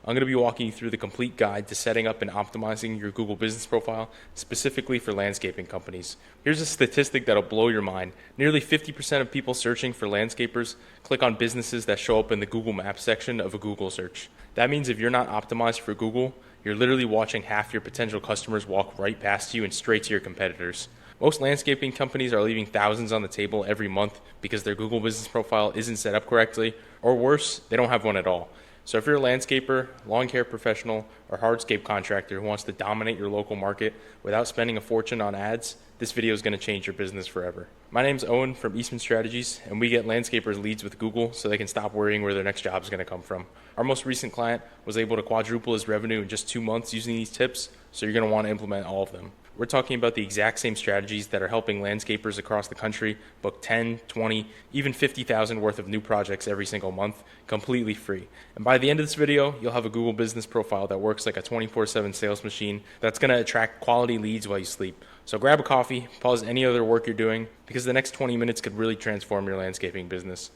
I'm going to be walking you through the complete guide to setting up and optimizing your Google business profile specifically for landscaping companies. Here's a statistic that'll blow your mind. Nearly 50% of people searching for landscapers click on businesses that show up in the Google Maps section of a Google search. That means if you're not optimized for Google, you're literally watching half your potential customers walk right past you and straight to your competitors. Most landscaping companies are leaving thousands on the table every month because their Google business profile isn't set up correctly, or worse, they don't have one at all. So if you're a landscaper, lawn care professional, or hardscape contractor who wants to dominate your local market without spending a fortune on ads, this video is going to change your business forever. My name's Owen from Eastman Strategies, and we get landscapers leads with Google so they can stop worrying where their next job is going to come from. Our most recent client was able to quadruple his revenue in just 2 months using these tips, so you're going to want to implement all of them. We're talking about the exact same strategies that are helping landscapers across the country book 10, 20, even 50,000 worth of new projects every single month, completely free. And by the end of this video, you'll have a Google business profile that works like a 24/7 sales machine that's going to attract quality leads while you sleep. So grab a coffee, pause any other work you're doing, because the next 20 minutes could really transform your landscaping business.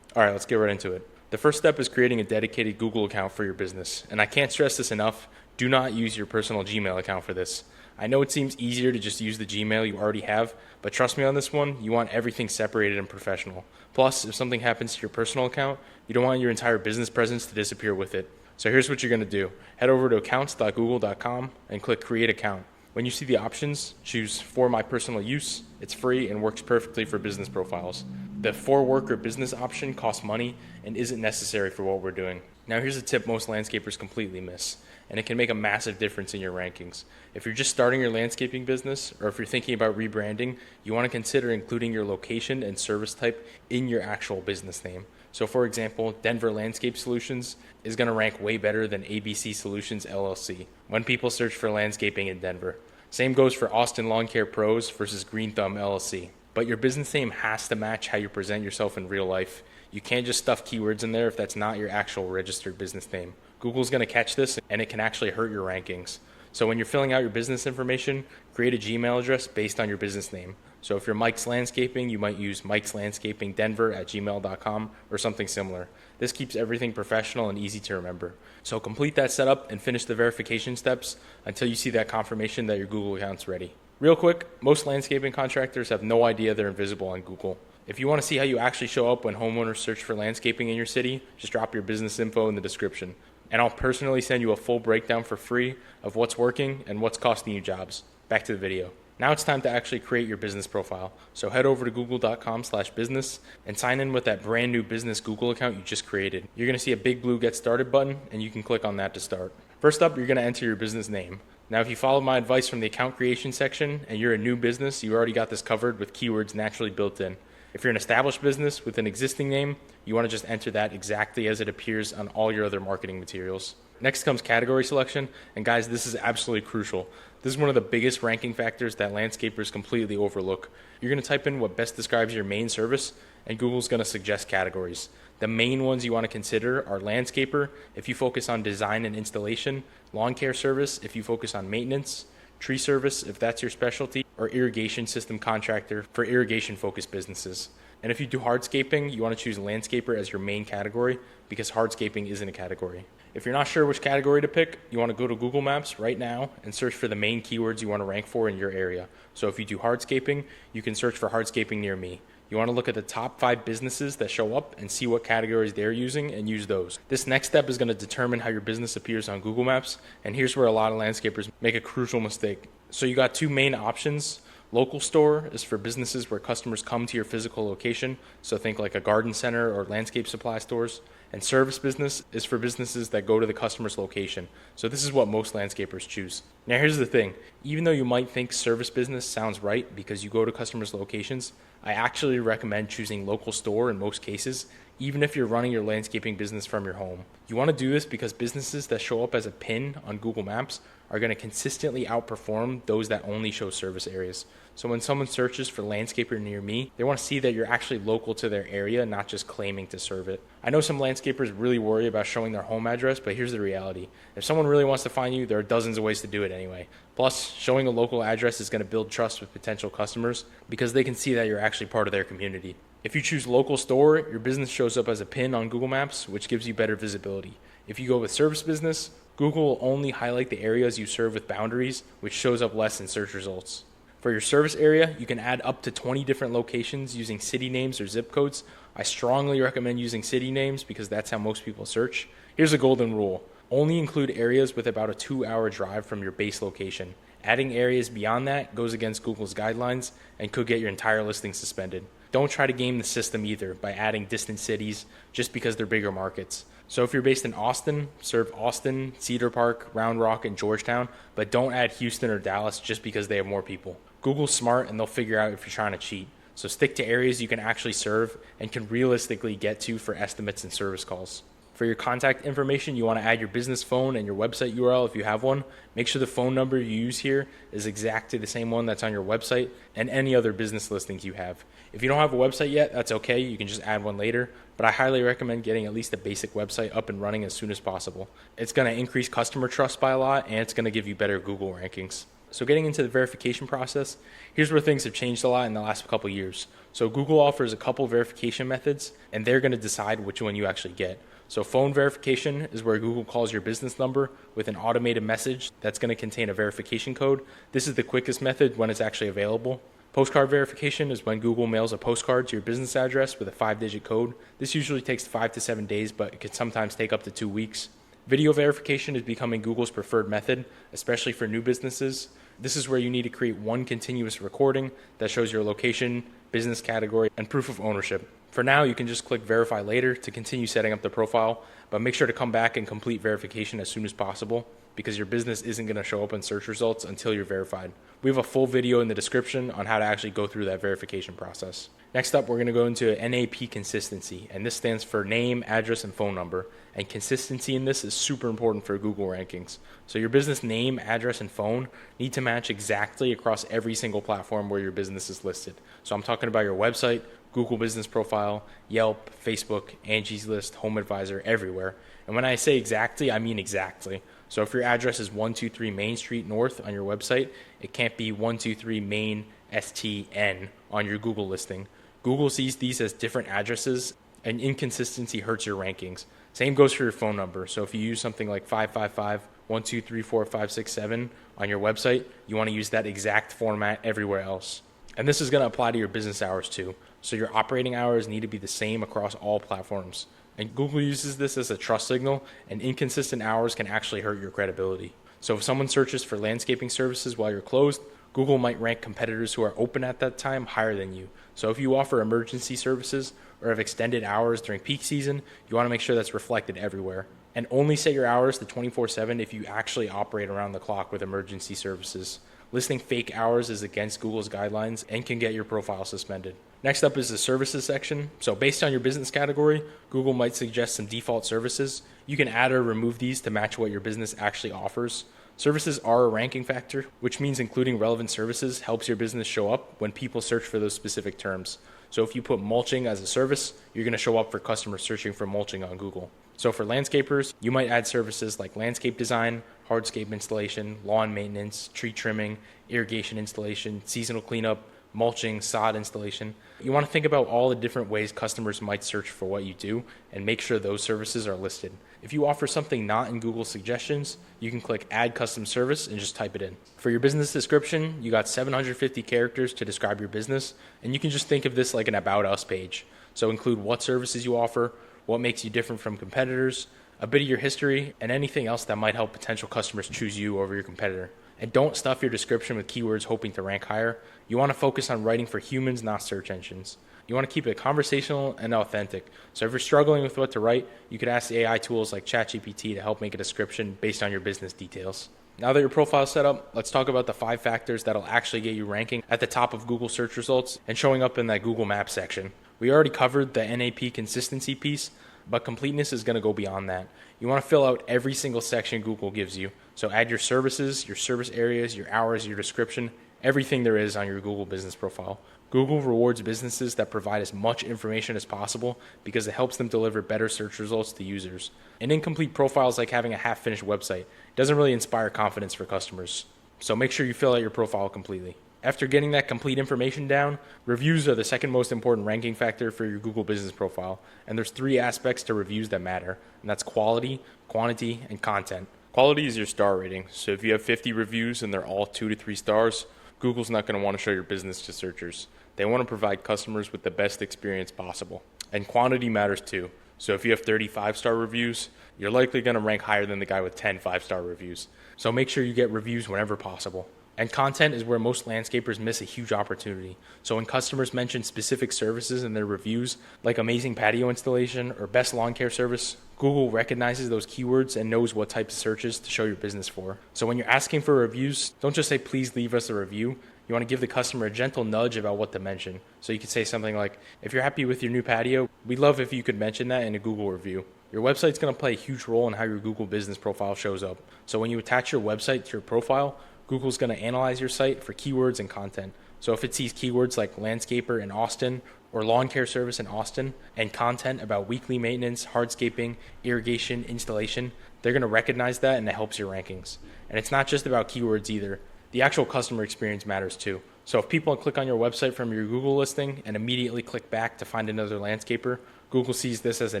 All right, let's get right into it. The first step is creating a dedicated Google account for your business. And I can't stress this enough, do not use your personal Gmail account for this. I know it seems easier to just use the Gmail you already have, but trust me on this one, you want everything separated and professional. Plus, if something happens to your personal account, you don't want your entire business presence to disappear with it. So here's what you're going to do. Head over to accounts.google.com and click Create Account. When you see the options, choose For My Personal Use. It's free and works perfectly for business profiles. The For Work or Business option costs money and isn't necessary for what we're doing. Now here's a tip most landscapers completely miss, and it can make a massive difference in your rankings. If you're just starting your landscaping business, or if you're thinking about rebranding, you want to consider including your location and service type in your actual business name. So for example, Denver Landscape Solutions is going to rank way better than ABC Solutions LLC when people search for landscaping in Denver. Same goes for Austin Lawn Care Pros versus Green Thumb LLC. But your business name has to match how you present yourself in real life. You can't just stuff keywords in there if that's not your actual registered business name. Google's going to catch this, and it can actually hurt your rankings. So when you're filling out your business information, create a Gmail address based on your business name. So if you're Mike's Landscaping, you might use mikeslandscapingdenver@gmail.com or something similar. This keeps everything professional and easy to remember. So complete that setup and finish the verification steps until you see that confirmation that your Google account's ready. Real quick, most landscaping contractors have no idea they're invisible on Google. If you want to see how you actually show up when homeowners search for landscaping in your city, just drop your business info in the description. And I'll personally send you a full breakdown for free of what's working and what's costing you jobs. Back to the video. Now it's time to actually create your business profile. So head over to google.com/business and sign in with that brand new business Google account you just created. You're going to see a big blue Get Started button, and you can click on that to start. First up, you're going to enter your business name. Now, if you follow my advice from the account creation section and you're a new business, you already got this covered with keywords naturally built in. If you're an established business with an existing name, you want to just enter that exactly as it appears on all your other marketing materials. Next comes category selection, and guys, this is absolutely crucial. This is one of the biggest ranking factors that landscapers completely overlook. You're going to type in what best describes your main service, and Google's going to suggest categories. The main ones you want to consider are landscaper, if you focus on design and installation, lawn care service, if you focus on maintenance, tree service, if that's your specialty, or irrigation system contractor for irrigation-focused businesses. And if you do hardscaping, you want to choose landscaper as your main category because hardscaping isn't a category. If you're not sure which category to pick, you want to go to Google Maps right now and search for the main keywords you want to rank for in your area. So if you do hardscaping, you can search for hardscaping near me. You want to look at the top 5 businesses that show up and see what categories they're using and use those. This next step is going to determine how your business appears on Google Maps, and here's where a lot of landscapers make a crucial mistake. So you got 2 main options. Local store is for businesses where customers come to your physical location, so think like a garden center or landscape supply stores. And service business is for businesses that go to the customer's location. So this is what most landscapers choose. Now here's the thing, even though you might think service business sounds right because you go to customers' locations, I actually recommend choosing local store in most cases, even if you're running your landscaping business from your home. You want to do this because businesses that show up as a pin on Google Maps are going to consistently outperform those that only show service areas. So when someone searches for landscaper near me, they want to see that you're actually local to their area, not just claiming to serve it. I know some landscapers really worry about showing their home address, but here's the reality. If someone really wants to find you, there are dozens of ways to do it anyway. Plus, showing a local address is going to build trust with potential customers because they can see that you're actually part of their community. If you choose local store, your business shows up as a pin on Google Maps, which gives you better visibility. If you go with service business, Google will only highlight the areas you serve with boundaries, which shows up less in search results. For your service area, you can add up to 20 different locations using city names or zip codes. I strongly recommend using city names because that's how most people search. Here's a golden rule. Only include areas with about a 2-hour drive from your base location. Adding areas beyond that goes against Google's guidelines and could get your entire listing suspended. Don't try to game the system either by adding distant cities just because they're bigger markets. So if you're based in Austin, serve Austin, Cedar Park, Round Rock, and Georgetown, but don't add Houston or Dallas just because they have more people. Google's smart and they'll figure out if you're trying to cheat. So stick to areas you can actually serve and can realistically get to for estimates and service calls. For your contact information, you want to add your business phone and your website URL if you have one. Make sure the phone number you use here is exactly the same one that's on your website and any other business listings you have. If you don't have a website yet, that's okay. You can just add one later, but I highly recommend getting at least a basic website up and running as soon as possible. It's going to increase customer trust by a lot, and it's going to give you better Google rankings. So getting into the verification process, here's where things have changed a lot in the last couple of years. So Google offers a couple verification methods, and they're going to decide which one you actually get. So phone verification is where Google calls your business number with an automated message that's going to contain a verification code. This is the quickest method when it's actually available. Postcard verification is when Google mails a postcard to your business address with a 5-digit code. This usually takes 5 to 7 days, but it can sometimes take up to 2 weeks. Video verification is becoming Google's preferred method, especially for new businesses. This is where you need to create one continuous recording that shows your location, business category, and proof of ownership. For now, you can just click verify later to continue setting up the profile, but make sure to come back and complete verification as soon as possible because your business isn't going to show up in search results until you're verified. We have a full video in the description on how to actually go through that verification process. Next up, we're going to go into NAP consistency, and this stands for name, address, and phone number. And consistency in this is super important for Google rankings. So your business name, address, and phone need to match exactly across every single platform where your business is listed. So I'm talking about your website, Google Business Profile, Yelp, Facebook, Angie's List, Home Advisor, everywhere. And when I say exactly, I mean exactly. So if your address is 123 Main Street North on your website, it can't be 123 Main STN on your Google listing. Google sees these as different addresses, and inconsistency hurts your rankings. Same goes for your phone number. So if you use something like 555-123-4567 on your website, you want to use that exact format everywhere else. And this is going to apply to your business hours too. So your operating hours need to be the same across all platforms. And Google uses this as a trust signal, and inconsistent hours can actually hurt your credibility. So if someone searches for landscaping services while you're closed, Google might rank competitors who are open at that time higher than you. So if you offer emergency services or have extended hours during peak season, you want to make sure that's reflected everywhere. And only set your hours to 24/7 if you actually operate around the clock with emergency services. Listing fake hours is against Google's guidelines and can get your profile suspended. Next up is the services section. So based on your business category, Google might suggest some default services. You can add or remove these to match what your business actually offers. Services are a ranking factor, which means including relevant services helps your business show up when people search for those specific terms. So if you put mulching as a service, you're going to show up for customers searching for mulching on Google. So for landscapers, you might add services like landscape design, hardscape installation, lawn maintenance, tree trimming, irrigation installation, seasonal cleanup, mulching, sod installation. You want to think about all the different ways customers might search for what you do and make sure those services are listed. If you offer something not in Google suggestions, you can click add custom service and just type it in. For your business description, you got 750 characters to describe your business, and you can just think of this like an About Us page. So include what services you offer, what makes you different from competitors, a bit of your history, and anything else that might help potential customers choose you over your competitor. And don't stuff your description with keywords hoping to rank higher. You want to focus on writing for humans, not search engines. You want to keep it conversational and authentic. So if you're struggling with what to write, you could ask the AI tools like ChatGPT to help make a description based on your business details. Now that your profile is set up, let's talk about the 5 factors that'll actually get you ranking at the top of Google search results and showing up in that Google Maps section. We already covered the NAP consistency piece, but completeness is going to go beyond that. You want to fill out every single section Google gives you. So add your services, your service areas, your hours, your description, everything there is on your Google business profile. Google rewards businesses that provide as much information as possible because it helps them deliver better search results to users. An incomplete profile is like having a half-finished website. It doesn't really inspire confidence for customers. So make sure you fill out your profile completely. After getting that complete information down, reviews are the second most important ranking factor for your Google business profile. And there's 3 aspects to reviews that matter, and that's quality, quantity, and content. Quality is your star rating. So if you have 50 reviews and they're all 2 to 3 stars, Google's not going to want to show your business to searchers. They want to provide customers with the best experience possible. And quantity matters too. So if you have 30 5-star reviews, you're likely going to rank higher than the guy with 10 5-star reviews. So make sure you get reviews whenever possible. And content is where most landscapers miss a huge opportunity. So when customers mention specific services in their reviews, like amazing patio installation or best lawn care service, Google recognizes those keywords and knows what types of searches to show your business for. So when you're asking for reviews, don't just say, please leave us a review. You want to give the customer a gentle nudge about what to mention. So you could say something like, if you're happy with your new patio, we'd love if you could mention that in a Google review. Your website's going to play a huge role in how your Google business profile shows up. So when you attach your website to your profile, Google's going to analyze your site for keywords and content. So if it sees keywords like landscaper in Austin or lawn care service in Austin and content about weekly maintenance, hardscaping, irrigation, installation, they're going to recognize that and it helps your rankings. And it's not just about keywords either. The actual customer experience matters too. So if people click on your website from your Google listing and immediately click back to find another landscaper, Google sees this as a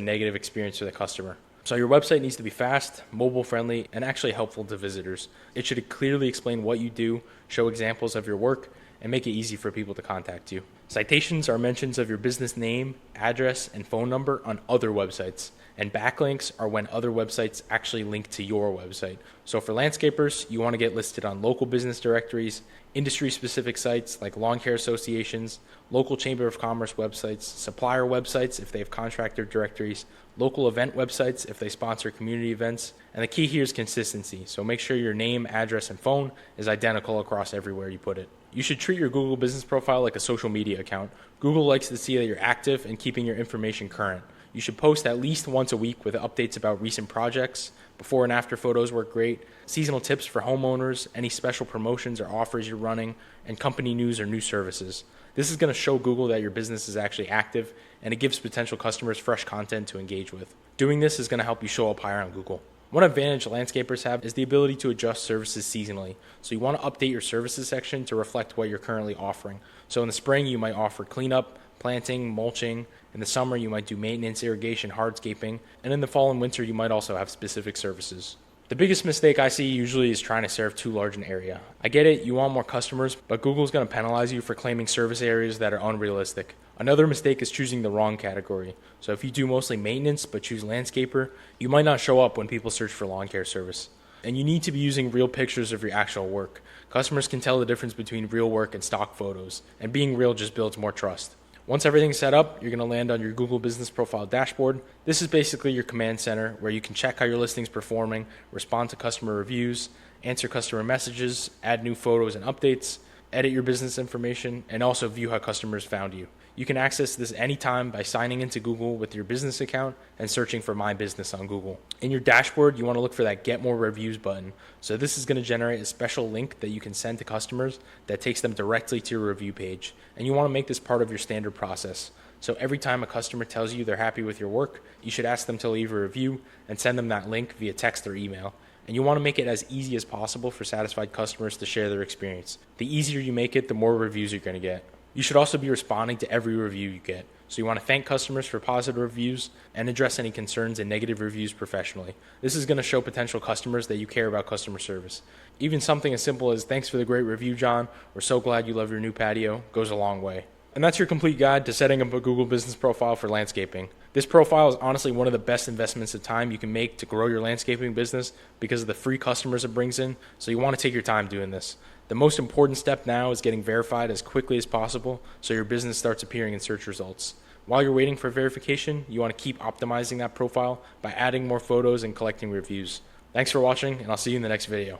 negative experience for the customer. So your website needs to be fast, mobile friendly, and actually helpful to visitors. It should clearly explain what you do, show examples of your work, and make it easy for people to contact you. Citations are mentions of your business name, address, and phone number on other websites. And backlinks are when other websites actually link to your website. So for landscapers, you want to get listed on local business directories, industry-specific sites like lawn care associations, local chamber of commerce websites, supplier websites if they have contractor directories, local event websites if they sponsor community events. And the key here is consistency. So make sure your name, address, and phone is identical across everywhere you put it. You should treat your Google business profile like a social media account. Google likes to see that you're active and keeping your information current. You should post at least once a week with updates about recent projects. Before and after photos work great. Seasonal tips for homeowners, any special promotions or offers you're running, and company news or new services. This is going to show Google that your business is actually active, and it gives potential customers fresh content to engage with. Doing this is going to help you show up higher on Google. One advantage landscapers have is the ability to adjust services seasonally. So you want to update your services section to reflect what you're currently offering. So in the spring, you might offer cleanup, planting, mulching. In the summer, you might do maintenance, irrigation, hardscaping. And in the fall and winter, you might also have specific services. The biggest mistake I see usually is trying to serve too large an area. I get it, you want more customers, but Google's going to penalize you for claiming service areas that are unrealistic. Another mistake is choosing the wrong category. So if you do mostly maintenance but choose landscaper, you might not show up when people search for lawn care service. And you need to be using real pictures of your actual work. Customers can tell the difference between real work and stock photos, and being real just builds more trust. Once everything's set up, you're going to land on your Google Business Profile dashboard. This is basically your command center where you can check how your listing's performing, respond to customer reviews, answer customer messages, add new photos and updates, edit your business information, and also view how customers found you. You can access this anytime by signing into Google with your business account and searching for My Business on Google. In your dashboard, you want to look for that Get More Reviews button. So this is going to generate a special link that you can send to customers that takes them directly to your review page. And you want to make this part of your standard process. So every time a customer tells you they're happy with your work, you should ask them to leave a review and send them that link via text or email. And you want to make it as easy as possible for satisfied customers to share their experience. The easier you make it, the more reviews you're going to get. You should also be responding to every review you get. So you want to thank customers for positive reviews and address any concerns and negative reviews professionally. This is going to show potential customers that you care about customer service. Even something as simple as "Thanks for the great review, John," or "So glad you love your new patio" goes a long way. And that's your complete guide to setting up a Google Business Profile for landscaping. This profile is honestly one of the best investments of time you can make to grow your landscaping business because of the free customers it brings in, so you want to take your time doing this. The most important step now is getting verified as quickly as possible so your business starts appearing in search results. While you're waiting for verification, you want to keep optimizing that profile by adding more photos and collecting reviews. Thanks for watching, and I'll see you in the next video.